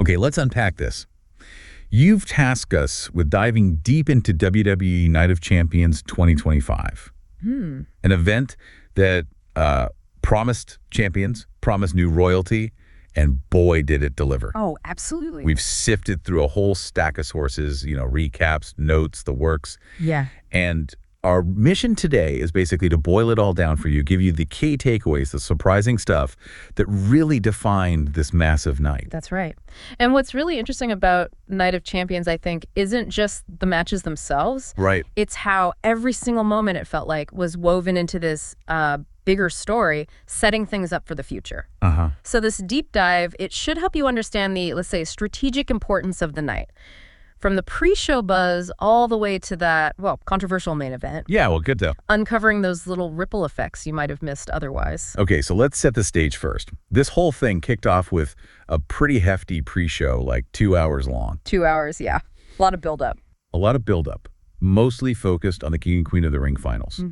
Okay, let's unpack this. You've tasked us with diving deep into WWE Night of Champions 2025, an event that promised champions, promised new royalty, and boy, did it deliver. Oh, absolutely. We've sifted through a whole stack of sources, recaps, notes, the works. Yeah. And our mission today is basically to boil it all down for you, give you the key takeaways, the surprising stuff that really defined this massive night. That's right. And what's really interesting about Night of Champions, I think, isn't just the matches themselves. Right. It's how every single moment, it felt like, was woven into this bigger story, setting things up for the future. So this deep dive, it should help you understand the, let's say, strategic importance of the night. From the pre-show buzz all the way to that, controversial main event. Yeah, well, good though. Uncovering those little ripple effects you might have missed otherwise. Okay, so let's set the stage first. This whole thing kicked off with a pretty hefty pre-show, like 2 hours long. 2 hours, yeah. A lot of build-up. A lot of build-up, mostly focused on the King and Queen of the Ring finals.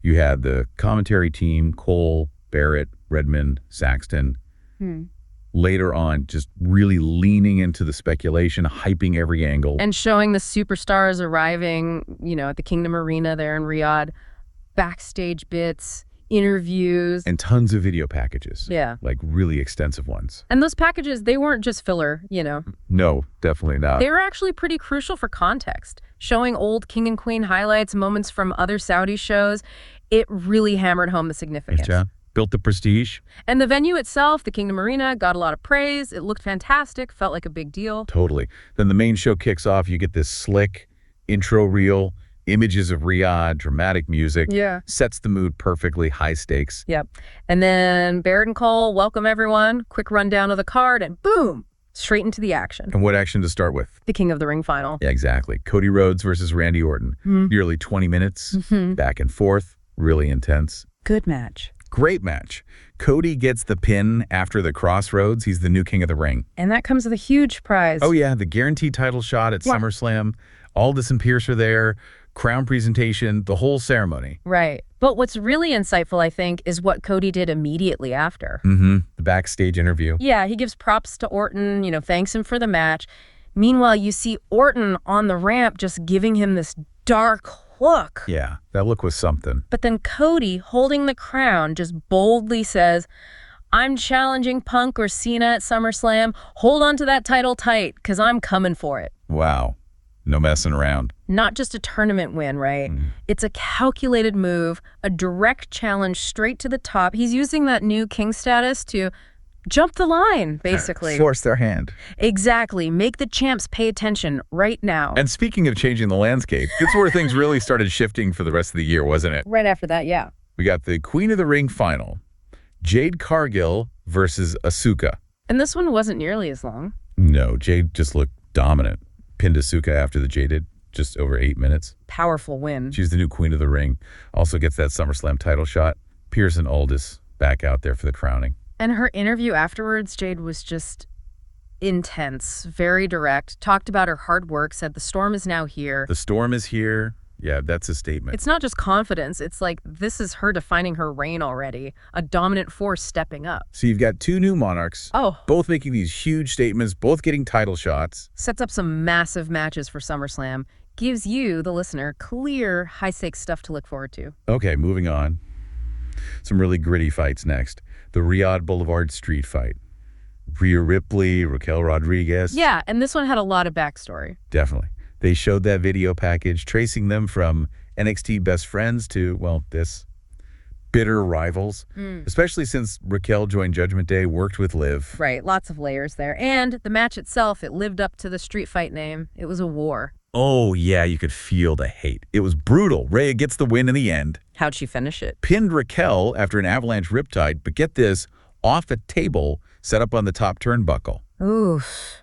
You had the commentary team, Cole, Barrett, Redmond, Saxton. Later on, just really leaning into the speculation, hyping every angle. And showing the superstars arriving, at the Kingdom Arena there in Riyadh. Backstage bits, interviews. And tons of video packages. Yeah. Like really extensive ones. And those packages, they weren't just filler, No, definitely not. They were actually pretty crucial for context. Showing old King and Queen highlights, moments from other Saudi shows. It really hammered home the significance. Yeah. Built the prestige. And the venue itself, the Kingdom Arena, got a lot of praise. It looked fantastic, felt like a big deal. Totally. Then the main show kicks off. You get this slick intro reel, images of Riyadh, dramatic music. Yeah. Sets the mood perfectly, high stakes. Yep. And then Barrett and Cole, welcome everyone. Quick rundown of the card, and boom, straight into the action. And what action to start with? The King of the Ring final. Yeah, exactly. Cody Rhodes versus Randy Orton. Nearly 20 minutes, back and forth, really intense. Good match. Great match. Cody gets the pin after the Crossroads. He's the new King of the Ring. And that comes with a huge prize. Oh, yeah, the guaranteed title shot at SummerSlam. Aldis and Pierce are there. Crown presentation, the whole ceremony. Right. But what's really insightful, I think, is what Cody did immediately after. The backstage interview. Yeah, he gives props to Orton, thanks him for the match. Meanwhile, you see Orton on the ramp just giving him this dark look. Yeah, that look was something. But then Cody, holding the crown, just boldly says, I'm challenging Punk or Cena at SummerSlam. Hold on to that title tight, because I'm coming for it. Wow. No messing around. Not just a tournament win, right? It's a calculated move, a direct challenge straight to the top. He's using that new king status to jump the line, basically. Force their hand. Exactly. Make the champs pay attention right now. And speaking of changing the landscape, that's where things really started shifting for the rest of the year, wasn't it? Right after that, yeah. We got the Queen of the Ring final. Jade Cargill versus Asuka. And this one wasn't nearly as long. No, Jade just looked dominant. Pinned Asuka after the Jaded, just over 8 minutes. Powerful win. She's the new Queen of the Ring. Also gets that SummerSlam title shot. Pierce and Aldis back out there for the crowning. And her interview afterwards, Jade, was just intense, very direct, talked about her hard work, said the storm is now here. The storm is here. Yeah, that's a statement. It's not just confidence. It's like this is her defining her reign already, a dominant force stepping up. So you've got two new monarchs, both making these huge statements, both getting title shots. Sets up some massive matches for SummerSlam, gives you, the listener, clear, high-stakes stuff to look forward to. Okay, moving on. Some really gritty fights next. The Riyadh Boulevard street fight. Rhea Ripley, Raquel Rodriguez. Yeah, and this one had a lot of backstory. Definitely. They showed that video package, tracing them from NXT best friends to, this bitter rivals, especially since Raquel joined Judgment Day, worked with Liv. Right, lots of layers there. And the match itself, it lived up to the street fight name. It was a war. Oh, yeah, you could feel the hate. It was brutal. Rhea gets the win in the end. How'd she finish it? Pinned Raquel after an avalanche riptide, but get this, off a table set up on the top turnbuckle. Oof.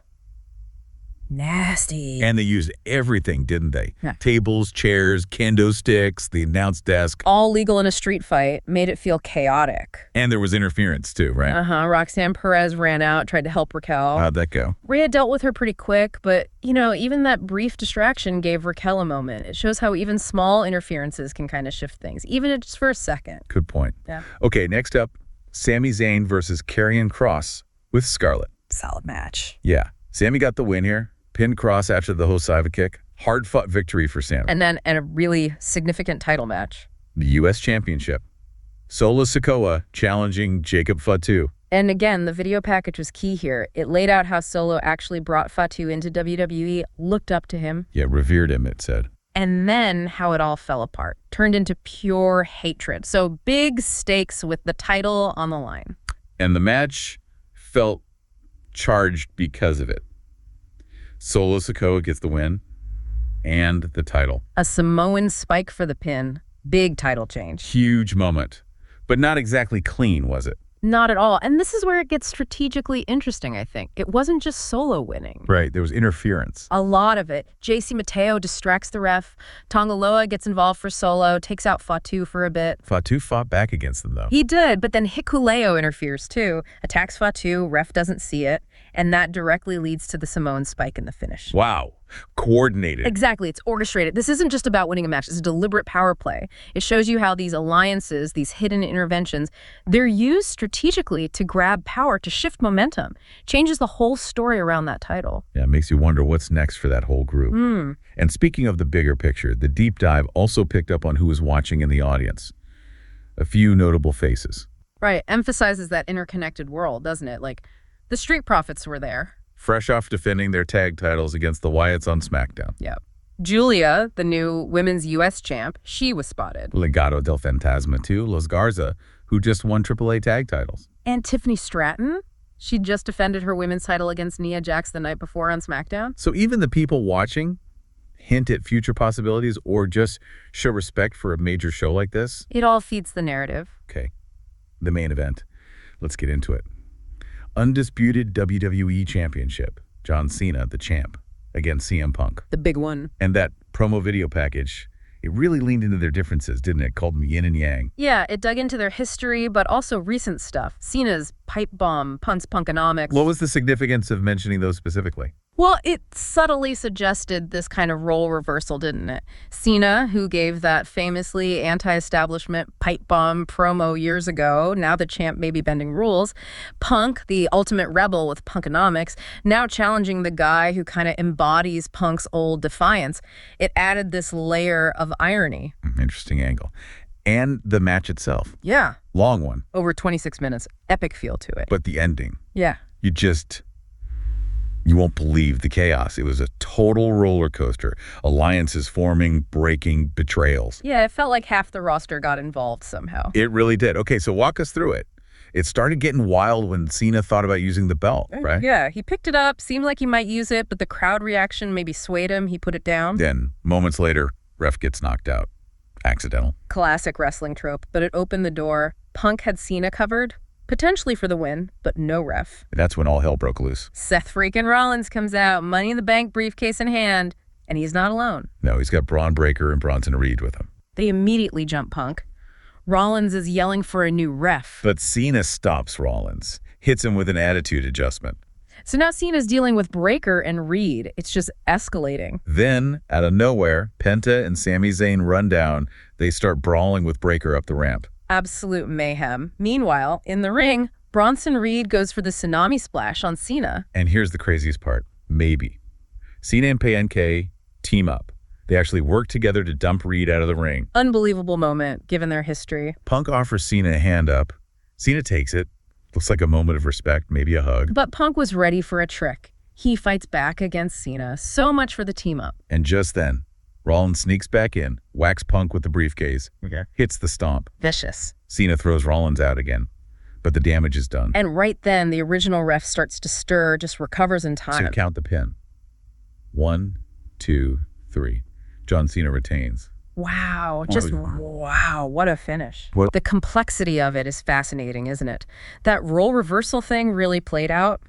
Nasty. And they used everything, didn't they? Yeah. Tables, chairs, kendo sticks, the announce desk. All legal in a street fight, made it feel chaotic. And there was interference too, right? Roxanne Perez ran out, tried to help Raquel. How'd that go? Rhea dealt with her pretty quick, but, even that brief distraction gave Raquel a moment. It shows how even small interferences can kind of shift things, even just for a second. Good point. Yeah. Okay, next up, Sami Zayn versus Karrion Kross with Scarlett. solid match. Yeah. Sammy got the win here. Pin cross after the Hosaiva kick. Hard-fought victory for Sammy. And a really significant title match. The U.S. Championship. Solo Sikoa challenging Jacob Fatu. And again, the video package was key here. It laid out how Solo actually brought Fatu into WWE, looked up to him. Yeah, revered him, it said. And then how it all fell apart, turned into pure hatred. So big stakes with the title on the line. And the match felt charged because of it. Solo Sikoa gets the win and the title. A Samoan spike for the pin. Big title change. Huge moment. But not exactly clean, was it? Not at all. And this is where it gets strategically interesting, I think. It wasn't just Solo winning. Right. There was interference. A lot of it. JC Mateo distracts the ref. Tongaloa gets involved for Solo, takes out Fatu for a bit. Fatu fought back against them, though. He did, but then Hikuleo interferes too. Attacks Fatu, ref doesn't see it, and that directly leads to the Samoan spike in the finish. Wow. Coordinated. Exactly. It's orchestrated. This isn't just about winning a match. It's a deliberate power play. It shows you how these alliances, these hidden interventions, they're used strategically to grab power, to shift momentum. Changes the whole story around that title. Yeah, it makes you wonder what's next for that whole group. And speaking of the bigger picture, the deep dive also picked up on who was watching in the audience. A few notable faces. Right. Emphasizes that interconnected world, doesn't it? Like, the Street Profits were there. Fresh off defending their tag titles against the Wyatts on SmackDown. Yeah. Julia, the new women's U.S. champ, she was spotted. Legado del Fantasma too, Los Garza, who just won AAA tag titles. And Tiffany Stratton, she just defended her women's title against Nia Jax the night before on SmackDown. So even the people watching hint at future possibilities or just show respect for a major show like this. It all feeds the narrative. Okay, the main event. Let's get into it. Undisputed WWE Championship. John Cena, the champ, against CM Punk. The big one. And that promo video package, it really leaned into their differences, didn't it? Called them yin and yang. Yeah, it dug into their history, but also recent stuff. Cena's pipe bomb, Punk's punkonomics. What was the significance of mentioning those specifically? Well, it subtly suggested this kind of role reversal, didn't it? Cena, who gave that famously anti-establishment pipe bomb promo years ago, now the champ may be bending rules. Punk, the ultimate rebel with punkonomics, now challenging the guy who kind of embodies Punk's old defiance. It added this layer of irony. Interesting angle. And the match itself. Yeah. Long one. Over 26 minutes. Epic feel to it. But the ending. Yeah. You won't believe the chaos. It was a total roller coaster. Alliances forming, breaking, betrayals. Yeah, it felt like half the roster got involved somehow. It really did. Okay, so walk us through it. It started getting wild when Cena thought about using the belt, right? Yeah, he picked it up, seemed like he might use it, but the crowd reaction maybe swayed him. He put it down. Then, moments later, ref gets knocked out. Accidental. Classic wrestling trope, but it opened the door. Punk had Cena covered. Potentially for the win, but no ref. That's when all hell broke loose. Seth freaking Rollins comes out, Money in the Bank briefcase in hand, and he's not alone. No, he's got Braun Breaker and Bronson Reed with him. They immediately jump Punk. Rollins is yelling for a new ref. But Cena stops Rollins, hits him with an attitude adjustment. So now Cena's dealing with Breaker and Reed. It's just escalating. Then, out of nowhere, Penta and Sami Zayn run down. They start brawling with Breaker up the ramp. Absolute mayhem. Meanwhile, in the ring, Bronson Reed goes for the tsunami splash on Cena. And here's the craziest part. Maybe. Cena and PNK team up. They actually work together to dump Reed out of the ring. Unbelievable moment, given their history. Punk offers Cena a hand up. Cena takes it. Looks like a moment of respect, maybe a hug. But Punk was ready for a trick. He fights back against Cena. So much for the team up. And just then, Rollins sneaks back in, whacks Punk with the briefcase, hits the stomp. Vicious. Cena throws Rollins out again, but the damage is done. And right then, the original ref starts to stir, just recovers in time. So count the pin. 1, 2, 3. John Cena retains. Wow, just wow, what a finish. What? The complexity of it is fascinating, isn't it? That role reversal thing really played out.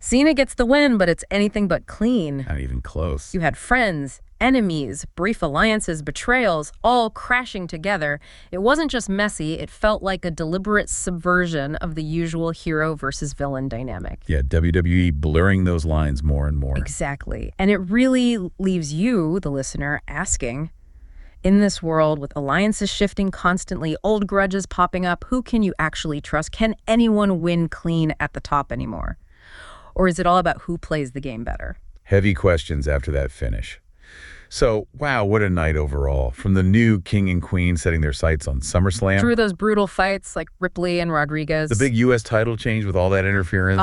Cena gets the win, but it's anything but clean. Not even close. You had friends, enemies, brief alliances, betrayals, all crashing together. It wasn't just messy, it felt like a deliberate subversion of the usual hero versus villain dynamic. Yeah, WWE blurring those lines more and more. Exactly. And it really leaves you, the listener, asking, in this world with alliances shifting constantly, old grudges popping up, who can you actually trust? Can anyone win clean at the top anymore? Or is it all about who plays the game better? Heavy questions after that finish. So, wow, what a night overall. From the new king and queen setting their sights on SummerSlam. Through those brutal fights like Ripley and Rodriguez. The big U.S. title change with all that interference.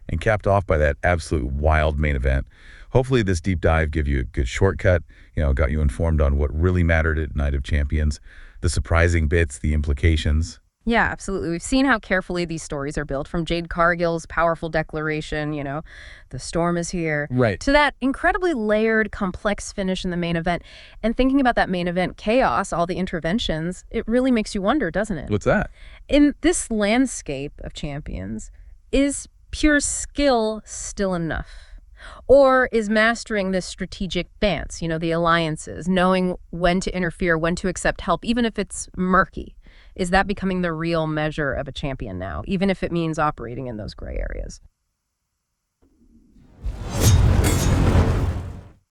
And capped off by that absolute wild main event. Hopefully this deep dive gave you a good shortcut, got you informed on what really mattered at Night of Champions, the surprising bits, the implications. Yeah, absolutely. We've seen how carefully these stories are built, from Jade Cargill's powerful declaration, the storm is here, right, to that incredibly layered, complex finish in the main event. And thinking about that main event chaos, all the interventions, it really makes you wonder, doesn't it? What's that? In this landscape of champions, is pure skill still enough? Or is mastering this strategic dance, the alliances, knowing when to interfere, when to accept help, even if it's murky? Is that becoming the real measure of a champion now, even if it means operating in those gray areas?